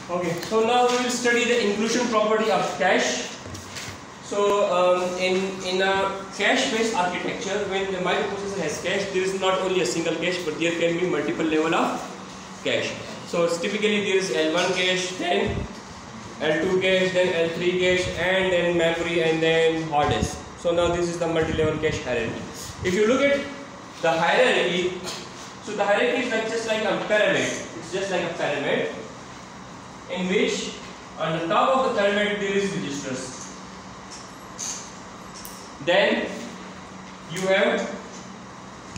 Okay, so now we will study the inclusion property of cache. So in a cache-based architecture, when the microprocessor has cache, there is not only a single cache, but there can be multiple level of cache. So typically there is L1 cache, then L2 cache, then L3 cache, and then memory, and then hard disk. So now this is the multi-level cache hierarchy. If you look at the hierarchy, so the hierarchy is like just like a pyramid. It's just like a pyramid in which on the top of the pyramid there is registers. Then you have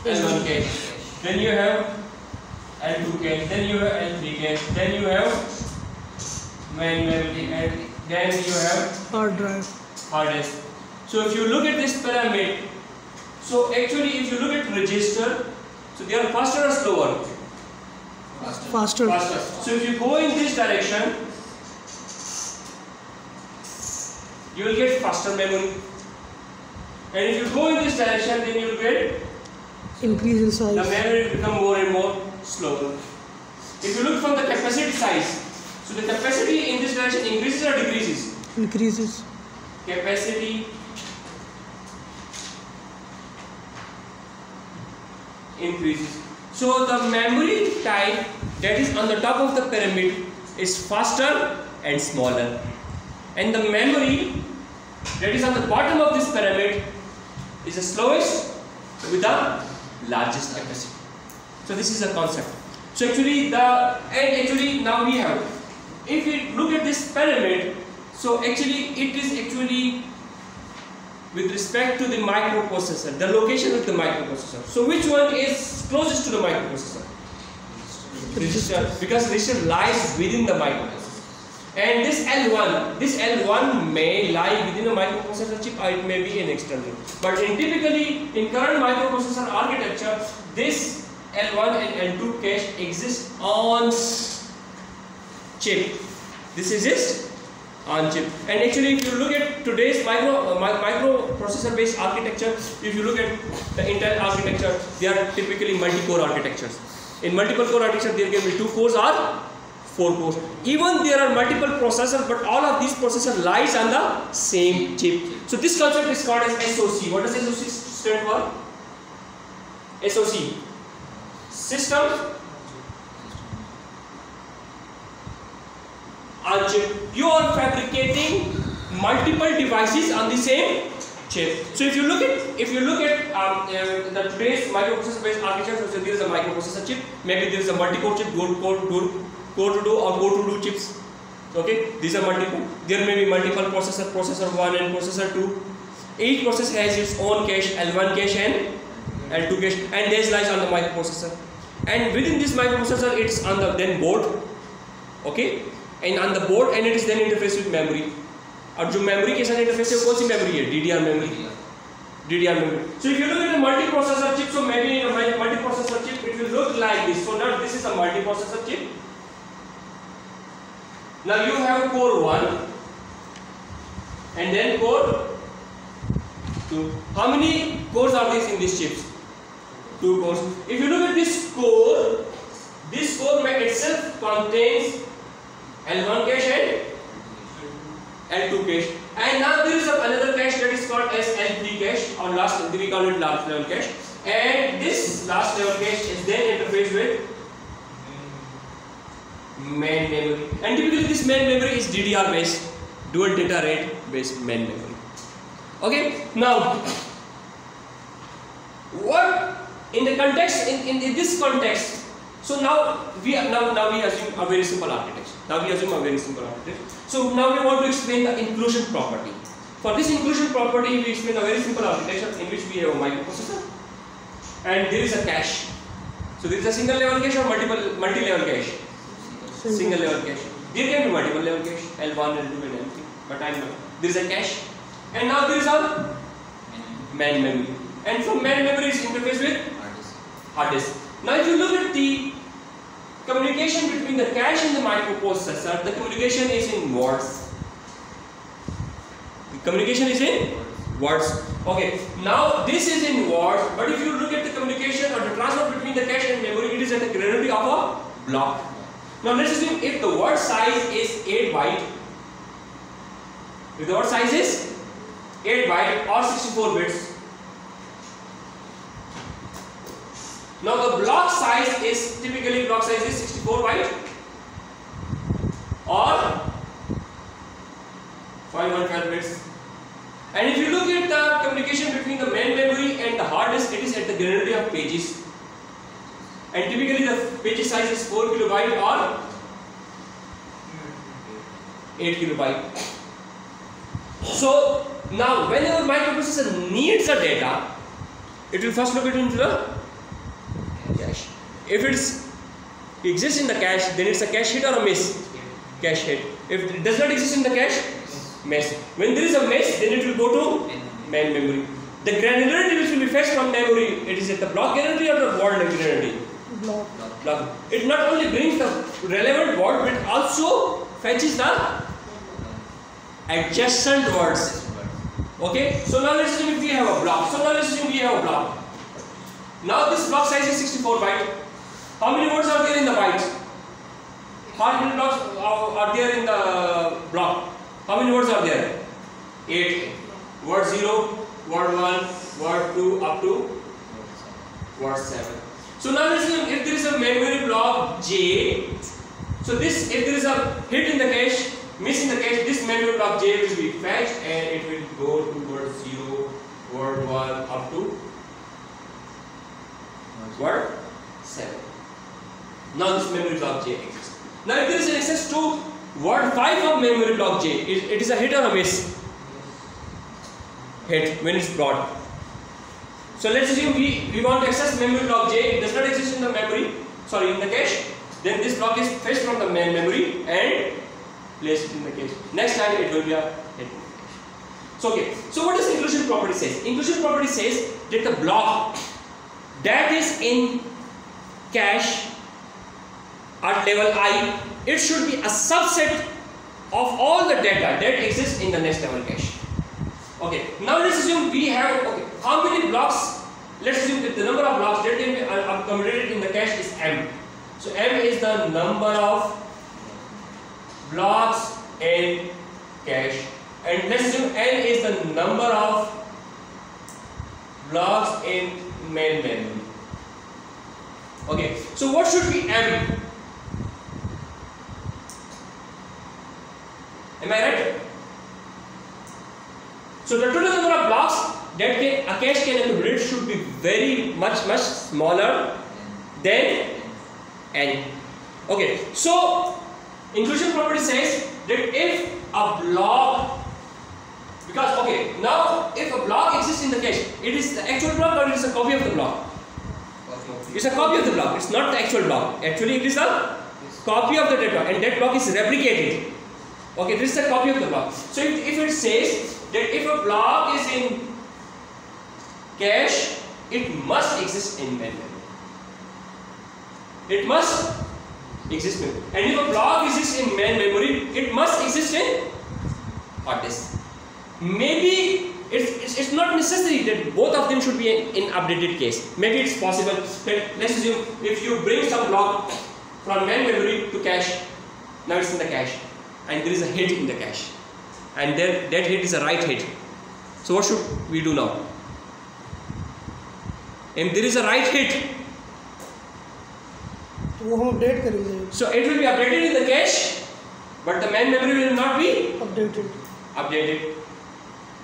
L1 cache, then you have L2 cache, then you have L3 cache, then you have main memory, and then you have hard drive. Hard disk. So if you look at this pyramid, so actually if you look at register, so they are faster or slower? Faster. So if you go in this direction, you will get faster memory. And if you go in this direction, then you will get increase in size. the memory will become more and more slower. If you look from the capacity size, so the capacity in this direction increases or decreases? Increases. Capacity increases. So the memory type that is on the top of the pyramid is faster and smaller, and the memory that is on the bottom of this pyramid is the slowest with the largest capacity. So this is a concept. So actually now we have, if we look at this pyramid, so actually it is actually with respect to the microprocessor, the location of the microprocessor. So which one is closest to the microprocessor? Register, because register lies within the microprocessor. And this L1 may lie within a microprocessor chip, or it may be an external. But typically in current microprocessor architecture, this L1 and L2 cache exists on chip. This exists on chip. And actually if you look at today's microprocessor based architecture, if you look at the Intel architecture, they are typically multi-core architectures. In multiple core architecture there can be 2 cores or 4 cores. Even there are multiple processors, but all of these processors lies on the same chip. So this concept is called as SoC. What does SoC stand for? SoC, system on chip. You are fabricating multiple devices on the same chip. So if you look at the today's microprocessor based architecture, so there is a microprocessor chip, maybe there is a multi-core chip, core to do chips. Okay, these are multiple. There may be multiple processor 1 and processor 2. Each processor has its own cache, L1 cache and L2 cache, and this lies on the microprocessor. And within this microprocessor, it's on the then board. Okay, and on the board, and it is then interfaced with memory. और जो memory के साथ interface है वो कौन सी memory है? DDR memory. So if you look at a multiprocessor chip, so maybe in a multiprocessor chip it will look like this. So now this is a multiprocessor chip. Now you have core 1 and then core 2. How many cores are these in these chips? 2 cores. If you look at this core may itself contains L1 cache and L2 cache. And now there is another cache that is called as L3 cache, or we call it last level cache. And this last level cache is then interfaced with main memory. And typically this main memory is DDR based, dual data rate based main memory. Okay, now what in the context in this context, so now we assume a very simple architecture. So now we want to explain the inclusion property. For this inclusion property, we explain a very simple architecture in which we have a microprocessor and there is a cache. So there is a single level cache or multi-level cache? Single level cache. There can be multiple level cache, L1, L2 and L3, but there is a cache. And now there is a main memory. And from main memory is interfaced with hard disk. Now if you look at the communication between the cache and the microprocessor, the communication is in words. The communication is in words. Okay, now this is in words, but if you look at the communication or the transfer between the cache and memory, it is at the granulity of a block. Now let's assume if the word size is 8 byte, if the word size is 8 byte or 64 bits. Now the block size is typically 64 byte or 512 bits. And if you look at the communication between the main memory and the hard disk, it is at the granularity of pages. And typically the page size is 4 kilobyte or 8 kilobyte. So now whenever microprocessor needs the data, it will first locate into the cache. If it exists in the cache, then it's a cache hit or a miss? Cache hit. If it does not exist in the cache, miss. When there is a miss, then it will go to main memory. The granularity which will be fetched from memory, it is at the block granularity or the word granularity? Block. It not only brings the relevant word, but also fetches the adjacent words. Okay, so now let's assume we have a block. Now this block size is 64 byte. How many words are there in the byte? How many blocks are there in the block? How many words are there? 8. Word 0, word 1, word 2 up to word 7. So now let's assume if there is a memory block J. So this, if there is a hit in the cache, miss in the cache, this memory block J will be fetched and it will go to word 0, word 1 up to word 7. Now this memory block J exists. Now if there is an access to word 5 of memory block J, it is a hit or a miss? Hit when it's brought. So let's assume we want to access memory block J, it does not exist in the memory, in the cache. Then this block is fetched from the main memory and placed in the cache. Next time it will be a hit. So okay, so what does inclusion property says? Inclusion property says that the block that is in cache at level I, it should be a subset of all the data that exists in the next level cache. Okay, now let's assume we have, how many blocks? Let's assume that the number of blocks that can be accommodated in the cache is M. So M is the number of blocks in cache, and let's assume N is the number of blocks in main memory. Okay, so what should be M? Am I right? So the total number of blocks that a cache can accommodate should be very much smaller than N. Okay, so inclusion property says that if a block, because now if a block exists in the cache, it is the actual block or it is a copy of the block? It's a copy of the block. It's not the actual block. Actually, it is a copy of the data, and that block is replicated. Okay, this is a copy of the block. So if it says that if a block is in cache, it must exist in main memory. It must exist in memory. And if a block exists in main memory, it must exist in hard disk. Maybe it's not necessary that both of them should be in updated case. Maybe it's possible that, let's assume, if you bring some block from main memory to cache, now it's in the cache, and there is a hit in the cache, and then that hit is a write hit. So what should we do now? If there is a write hit, so it will be updated in the cache, but the main memory will not be updated.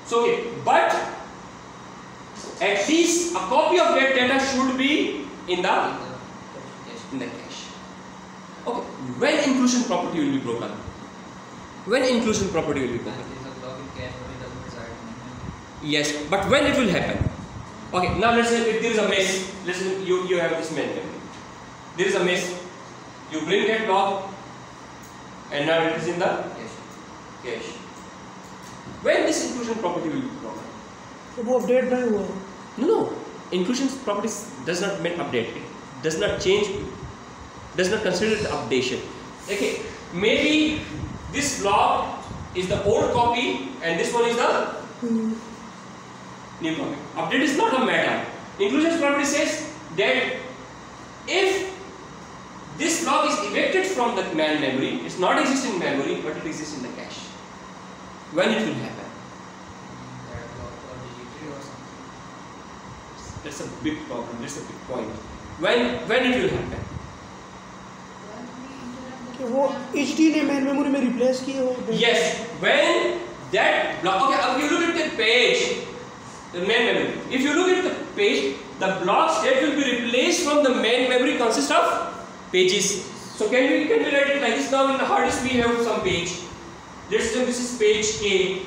So but at least a copy of that data should be in the cache. Okay, when inclusion property will be broken? When inclusion property will be broken? Yes, but when it will happen? Okay, now let's say if there is a mess, let's say you have this main memory. There is a mess. You bring that block, and now it is in the cache. When this inclusion property will be broken? No. Inclusion property does not mean update. It does not change. Does not consider the updation. Okay, maybe this block is the old copy, and this one is the new copy. Update is not a matter. Inclusion property says that if this block is evicted from the main memory. It's not existing in memory, but it exists in the cache. When it will happen? That block got deleted or something. That's a big problem. That's a big point. When it will happen? कि वो HD ने main memory में replace किए हो. Yes, when that block. Okay, if you look at the page, the main memory. If you look at the page, the blocks that will be replaced from the main memory consist of pages. So can we write it like this? Now in the hard disk we have some page. Let's say this is page K.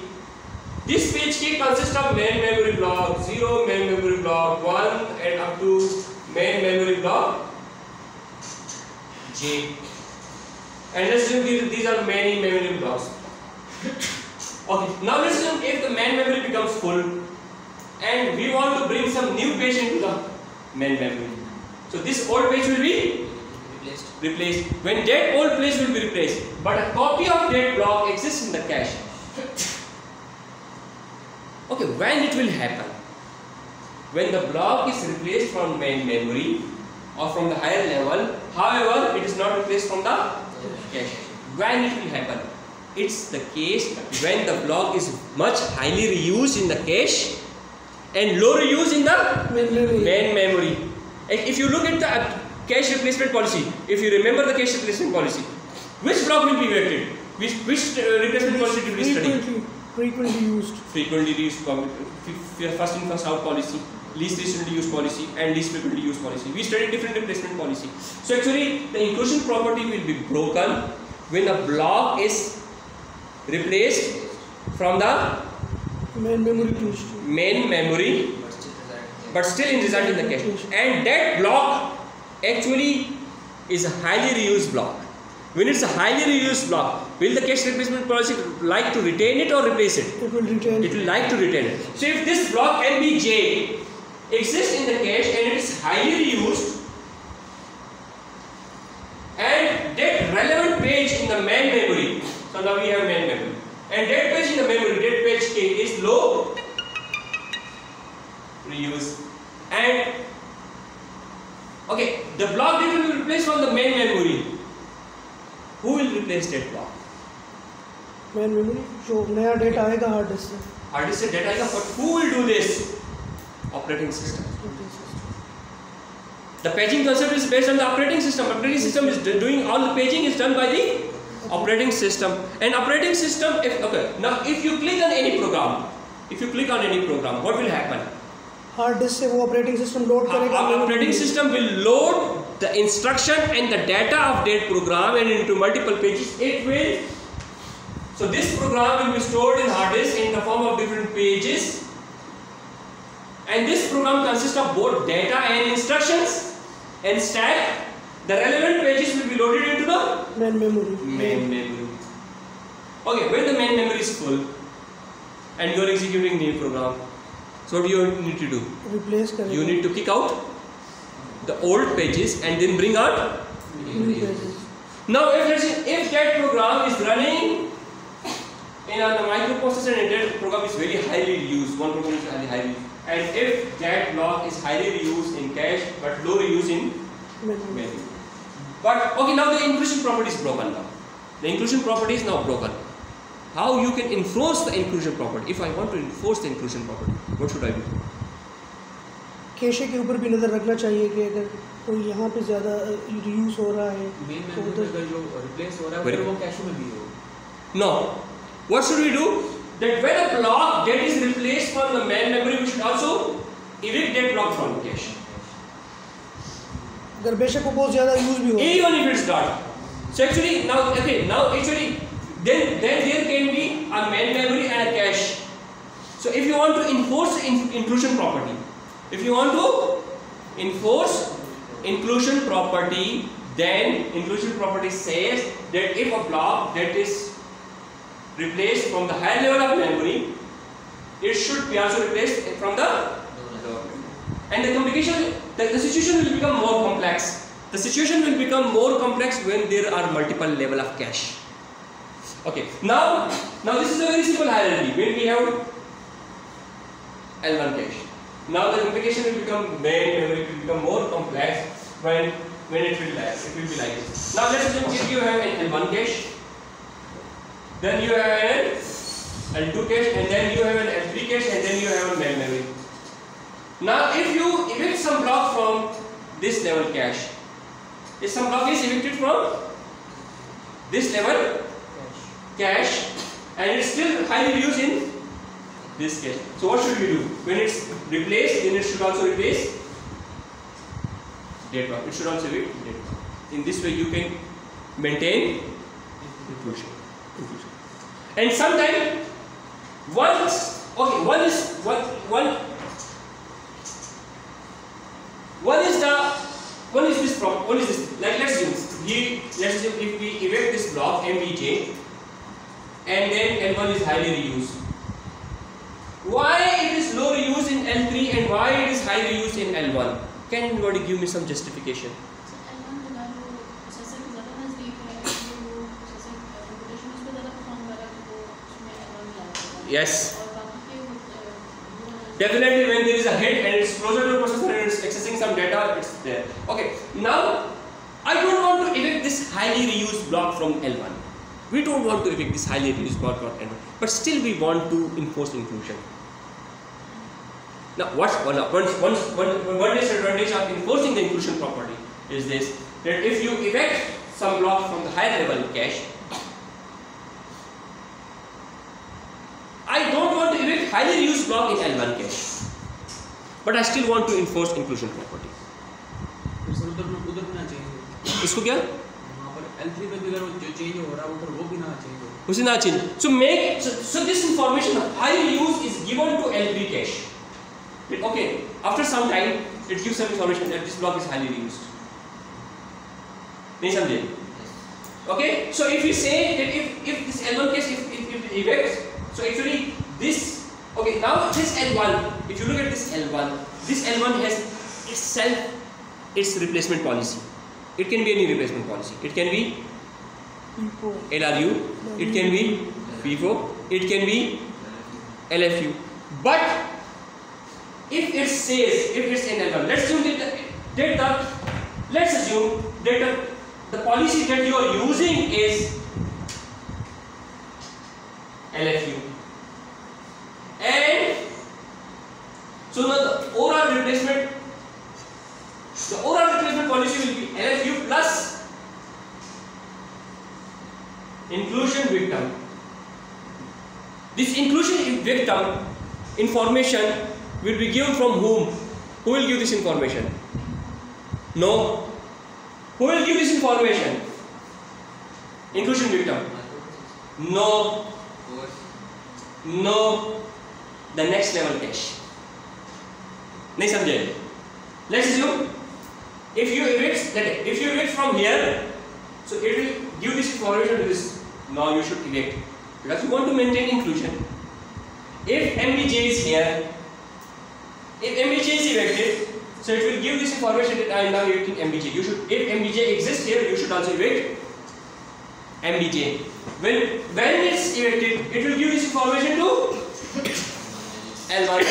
This page K consists of main memory block 0, main memory block 1, and up to main memory block J. And let's assume these are many memory blocks. Okay, now let's assume if the main memory becomes full and we want to bring some new page into the main memory. So this old page will be replaced. When that old page will be replaced, but a copy of that block exists in the cache. Okay, when it will happen? When the block is replaced from main memory or from the higher level, however, it is not replaced from the cache. When it will happen? It's the case when the block is much highly reused in the cache and low reused in the main memory. If you look at the cache replacement policy, if you remember the cache replacement policy, which block will be evicted? Which replacement policy did we study? Frequently used. Frequently used, first in first out policy, least recently used policy, and least frequently used policy. We studied different replacement policy. So actually, the inclusion property will be broken when a block is replaced from the main memory but still reside in the cache, and that block actually is a highly reused block. When it's a highly reused block, will the cache replacement policy like to retain it or replace it? It will retain. It will like to retain it. So if this block NBJ exists in the cache and it is highly reused, and that relevant page in the main memory, so now we have main memory, and that page in the memory, that page K is low reuse, and okay, the block that will be replaced from the main memory, who will replace that block? main memory जो नया data आएगा hard disk से. Hard disk से data आएगा, but who will do this? Operating system. The paging concept is based on the operating system. Operating system is doing all the paging is done by the operating system. And operating system, now if you click on any program, what will happen? Hard disk से वो operating system load करेगा. Operating system will load the instruction and the data of that program and into multiple pages. So this program will be stored in hard disk in the form of different pages. And this program consists of both data and instructions and stack. The relevant pages will be loaded into the main memory. Okay, when the main memory is full and you are executing new program, so what do you need to do? Replace करेगा. You need to kick out the old pages and then bring out new pages. Now if that program is running in a microprocessor and that program is very highly used, one program is highly used, and if that block is highly reused in cache but low reused in memory. But okay, now the inclusion property is broken now. The inclusion property is now broken. How you can enforce the inclusion property? If I want to enforce the inclusion property, what should I do? Cache के ऊपर भी नज़र रखना चाहिए कि अगर कोई यहाँ पे ज़्यादा रीयूज हो रहा है मेन तो मेमोरी में जो रिप्लेस हो रहा है वो कैशे में भी हो. No. What should we do? That when a block that is replaced from the main memory, we should also evict that block from the cache. अगर बेशक वो बहुत ज़्यादा यूज भी हो. Even if it's not. So actually then there can be a main memory and a cache. So if you want to enforce inclusion property, then inclusion property says that if a block that is replaced from the higher level of memory, it should be also replaced from the lower level. And the situation will become more complex. The situation will become more complex when there are multiple level of cache. Okay, now this is a very simple hierarchy. When we have L1 cache, now the implication will become main memory will become more complex when when it will be like this. Now let's assume if you have an L1 cache, then you have an L2 cache, and then you have an L3 cache, and then you have a main memory. Now if you evict some block from this level cache, if some block is evicted from this level cache and it's still highly reused in this cache, so what should we do? When it's replaced, then it should also replace date block. It should also evict date block. In this way you can maintain inclusion. And sometimes one is this problem. One is this. Like let's assume if we evact this block MBJ and then L1 is highly reused. Why it is low reuse in L3 and why it is high reuse in L1? Can anybody give me some justification? Yes. Definitely when there is a hit and it's closer to the processor and it's accessing some data, it's there. Okay, now I don't want to evict this highly reused block from L1. We don't want to evict this highly reused block from L1, but still we want to enforce inclusion. Now one disadvantage of enforcing the inclusion property is this, that if you evict some block from the higher level cache, I don't want to evict highly reused block in L1 cache, but I still want to enforce inclusion property. इसको क्या? L3 पे भी अगर जो change हो रहा है उधर वो भी ना change हो. उसे ना change. So this information of high reuse is given to L3 cache. Okay, after some time it gives some information that this block is highly reused. नहीं समझे? Okay, so if we say that if this L1 cache if it evicts, so actually this, okay, now this L1, if you look at this L1 has itself its replacement policy. It can be any replacement policy. It can be LRU, it can be FIFO, it can be LFU. But if it says, if it's in L1, let's assume that the policy that you are using is LFU. And so now the overall replacement policy will be LFU plus inclusion victim. This inclusion victim information will be given from whom? Who will give this information? No. Who will give this information? Inclusion victim. No. No. The next level cache. नहीं समझे? Let's assume if you evict from here, so it will give this information to this. Now you should evict because you want to maintain inclusion. If MBJ is here, if MBJ is evicted, so it will give this information that I am now evicting MBJ. You should, if MBJ exists here, you should also evict MBJ. When it's evicted, it will give this information to L1.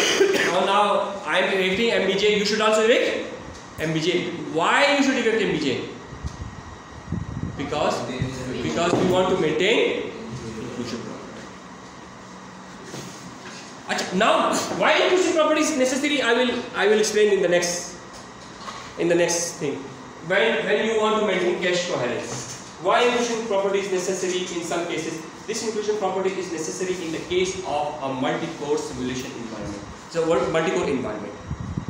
Now I am evicting MBJ. You should also evict MBJ. Why you should evict MBJ? Because we want to maintain inclusion property. Now, why inclusion property is necessary? I will explain in the next thing. When you want to maintain cache coherence, why inclusion property is necessary in some cases? This inclusion property is necessary in the case of a multi-core simulation environment. So, multi-core environment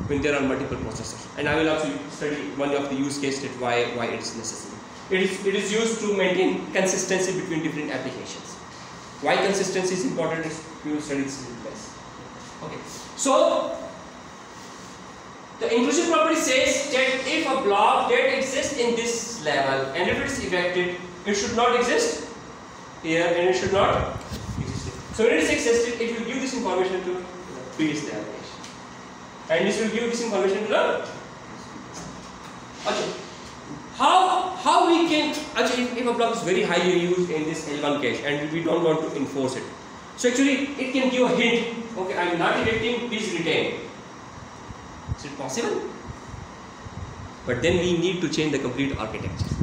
when there are multiple processors. And I will also study one of the use cases that why it is necessary. It is used to maintain consistency between different applications. Why consistency is important is we will study this in class. Okay. So the inclusion property says that if a block that exists in this level and if it is evicted, it should not exist here and it should not exist here. So when it is existed, it will give this information to the previous application. And this will give this information to the. Okay. How we can, actually if a block is very highly used in this L1 cache and we don't want to enforce it, so actually it can give a hint, okay, I am not evicting, please retain. Is it possible? but then we need to change the complete architecture.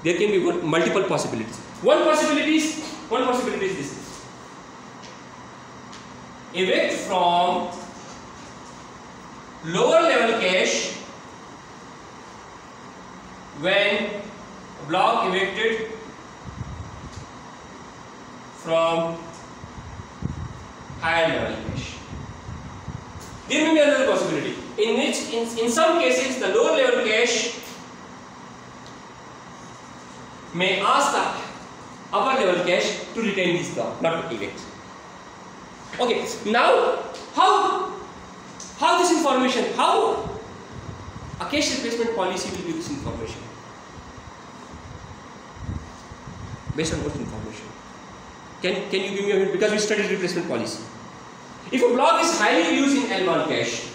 There can be multiple possibilities. One possibility is this: evict from lower level cache when block evicted from higher level cache. There may be another possibility in which in some cases the lower level cache may ask the upper level cache to retain this block, not to evict. Okay, now how this information, how a cache replacement policy will give this information? Based on what information? Can you give me a hint? Because we studied replacement policy. If a block is highly used in L1 cache,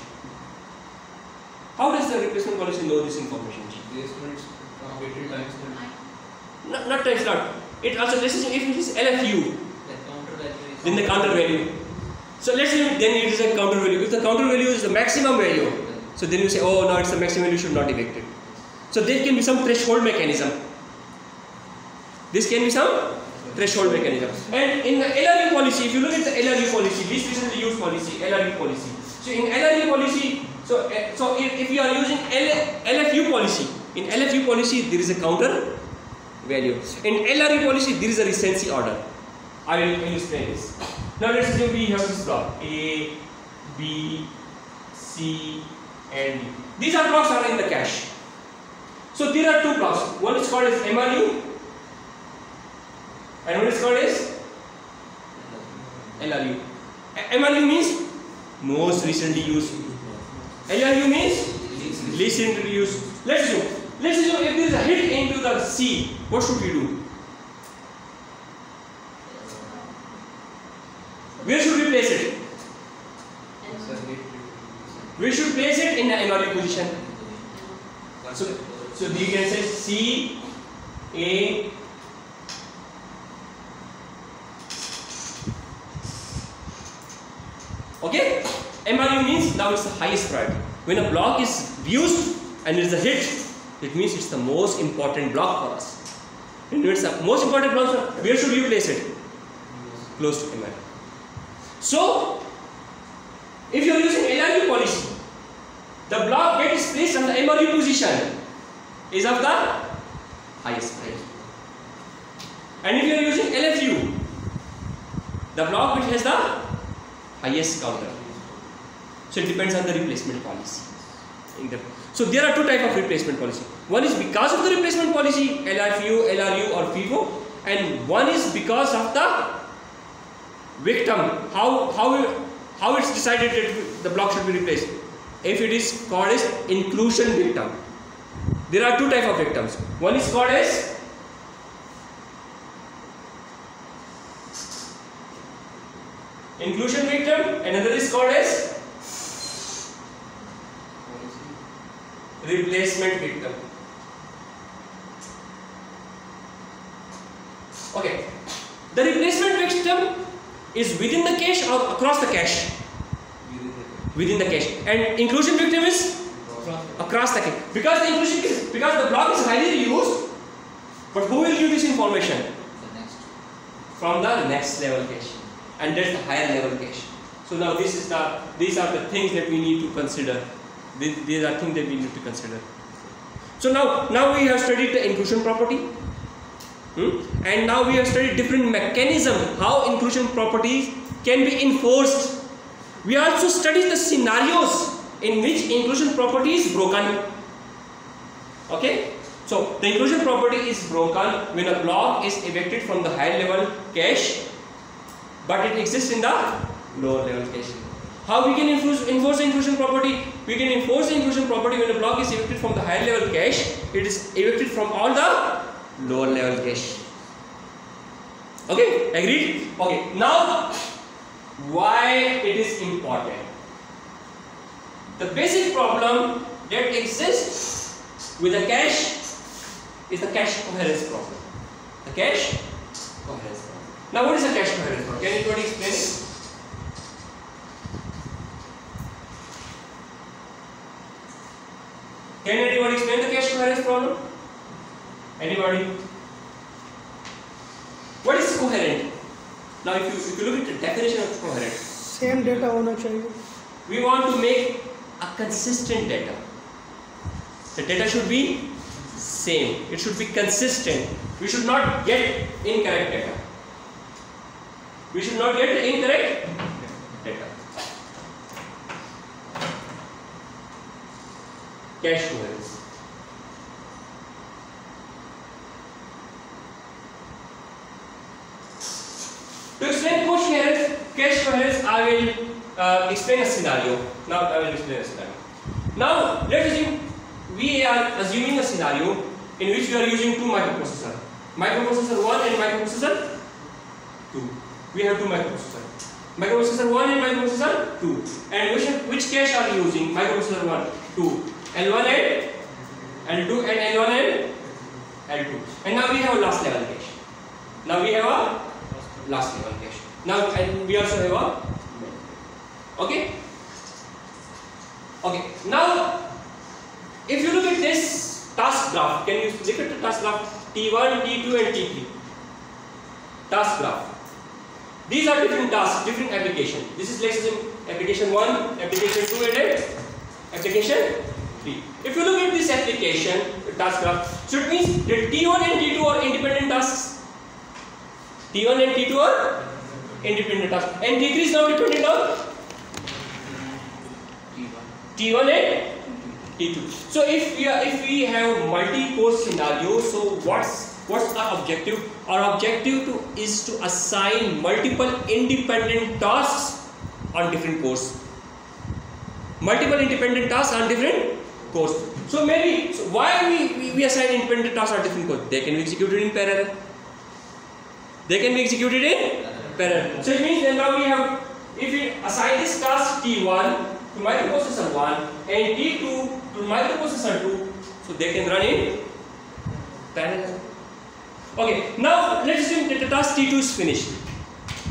how does the replacement policy know this information? Replacements weighted times Not times not. It also, let's say if it is LFU, then the counter value. So let's say then it is a counter value. If the counter value is the maximum value, so then you say, oh no, it's the maximum value, should not evict it. So there can be some threshold mechanism. This can be some threshold mechanism. And in the LRU policy, if you look at the LRU policy, least recently used policy, LRU policy. So in LRU policy, so if you are using LFU policy, in LFU policy there is a counter value. In LRU policy there is a recency order. I will explain this. Now let's assume we have this block A, B, C and D. These are blocks are in the cache. So there are two blocks. One is called as MRU and one is called as LRU. MRU means most recently used. LRU means least recently used. Let's assume if there is a hit into the C, what should we do? Where should we place it? We should place it in the MRU position. So you can say C, A, okay? MRU means now it's the highest priority. When a block is used and it's a hit, it means it's the most important block for us. When it's the most important block, where should you place it? Close to MRU. So, if you are using LRU policy, the block that is placed on the MRU position is of the highest priority. And if you are using LFU, the block which has the highest counter. So it depends on the replacement policy. So there are two types of replacement policy. One is because of the replacement policy, LFU, LRU or FIFO, and one is because of the victim, how it's decided that the block should be replaced. If it is called as inclusion victim. There are two types of victims. One is called as inclusion victim, another is called as replacement victim. Okay, the replacement victim is within the cache or across the cache? Within the cache. And inclusion victim is across the cache. Because the block is highly reused, but who will give this information? From the next level cache. And that's the higher level cache. So now these are the things that we need to consider. These are things that we need to consider. So now we have studied the inclusion property. And now we have studied different mechanisms how inclusion properties can be enforced. We also studied the scenarios in which inclusion property is broken. Okay, so the inclusion property is broken when a block is evicted from the higher level cache, but it exists in the lower level cache. How we can enforce the inclusion property? We can enforce the inclusion property when a block is evicted from the higher level cache. It is evicted from all the lower level cache. Okay, agreed? Okay, now why it is important? The basic problem that exists with a cache is the cache coherence problem. The cache coherence problem. Now what is the cache coherence problem? Can anybody explain it? explain the cache coherence problem? Anybody? What is coherent? Now, if you look at the definition of coherent, same data होना चाहिए. we want to make a consistent data. The data should be same. It should be consistent. We should not get incorrect data. We should not get the incorrect data. Cache coherence. To explain cache coherence, I will explain a scenario. Now I will explain a scenario. Now let's assume we are assuming a scenario in which we are using two microprocessors. Microprocessor 1 and microprocessor 2. We have two microprocessors. Microprocessor 1 and microprocessor 2. And which cache are you using? Microprocessor 1, 2. L1 and L2 and L1 and L2. And now we have a last level cache. Now we have a last level cache. Now and we also have a okay. Okay. Now if you look at this task graph, can you look at the task graph T1, T2 and T3? Task graph. These are different tasks, different applications. This is let's assume application 1, application 2 and application 3. If you look at this application, task graph, so it means that T1 and T2 are independent tasks. T1 and T2 are independent tasks. And T3 is now dependent on T1 and T2. So if we have multi-core scenario, so what's our objective? Our objective is to assign multiple independent tasks on different cores. Multiple independent tasks on different cores. So maybe why we assign independent tasks on different cores? They can be executed in parallel. They can be executed in parallel. So it means that now we have, if we assign this task T1 to microprocessor 1 and T2 to microprocessor 2, so they can run in parallel. Okay, now let's assume that the task T2 is finished.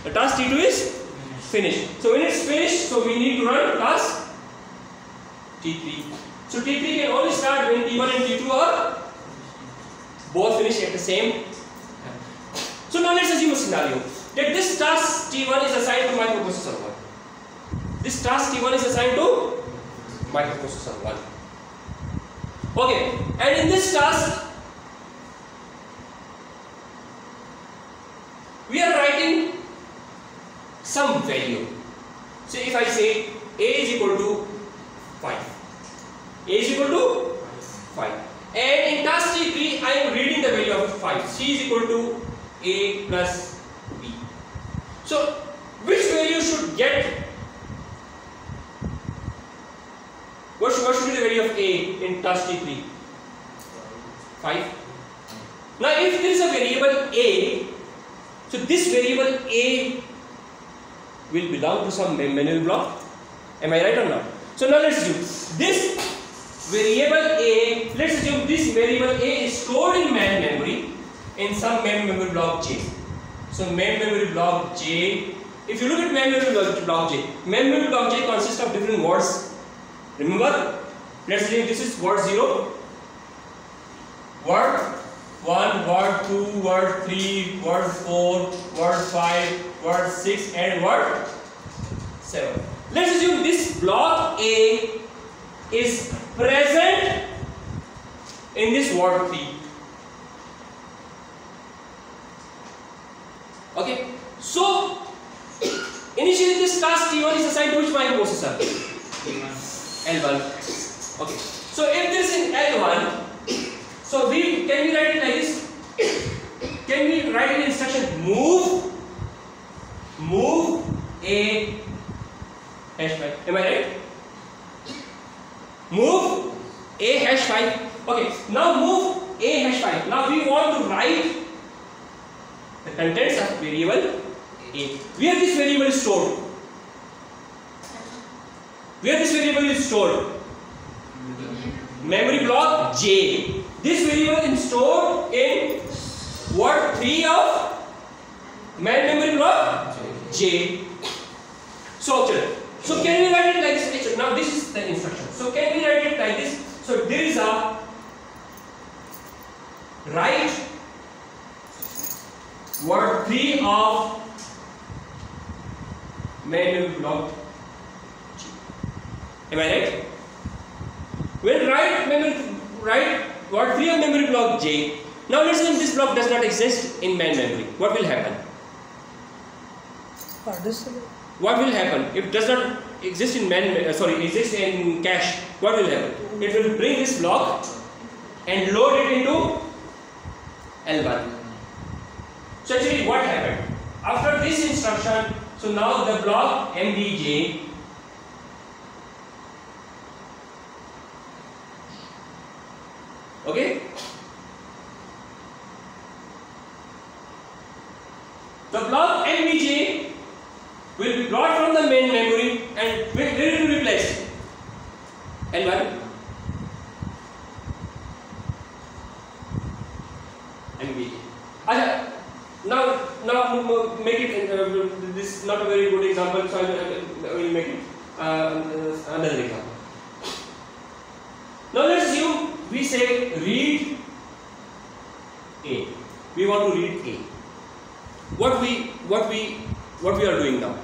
The task T2 is finished. So when it's finished, so we need to run task T3. So T3 can only start when T1 and T2 are both finished at the same time. So now let's assume a scenario that this task T1 is assigned to microprocessor 1. This task T1 is assigned to microprocessor 1. Okay, and in this task we are writing some value. So if I say A is equal to 5. A is equal to 5. And in task T3 I am reading the value of 5. C is equal to A plus B. So which value should get? What should be the value of A in task T3? 5. Now if there is a variable A, so this variable A will belong to some memory block. Am I right or not? So now let's assume this variable A, let's assume this variable A is stored in main memory in some main memory block J. So main memory block J, if you look at main memory block J, main memory block J consists of different words. Remember, let's assume this is word 0, word 1, word 2, word 3, word 4, word 5, word 6 and word 7. Let's assume this block A is present in this word 3. Okay, so initially this task T1 is assigned to which microprocessor? L1. Okay, so if this is L1, so can we write it like this? Can we write an instruction move A hash 5? Am I right? Move A hash 5. Okay, now move A hash 5. Now we want to write the contents of variable A. Where this variable is stored? Where this variable is stored? Memory block J. This variable is stored in word 3 of main memory block J. So can we write it like this? Now this is the instruction. So can we write it like this? So there is a write word 3 of main memory block G. Am I right? When write word 3 of memory block J. Now let's assume this block does not exist in main memory. What will happen? What will happen if it does not exist in exist in cache? What will happen? It will bring this block and load it into L1. So actually what happened? After this instruction, so now the block MBJ okay? The block MBJ will be brought from the main memory and where it will be placed? L1. MBJ. Now make it. This is not a very good example, so I will make it another example. Now let's assume we say read A. We want to read A. What we are doing now?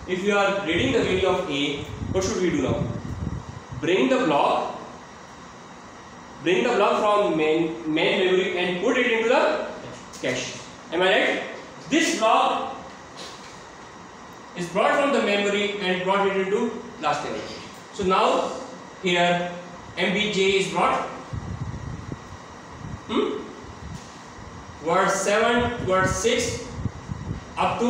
If we are reading the value of A, what should we do now? Bring the block from main memory and put it into the cache. Am I right? This block is brought from the memory and brought it into last memory. So now here MBJ is brought. Word 7, word 6 up to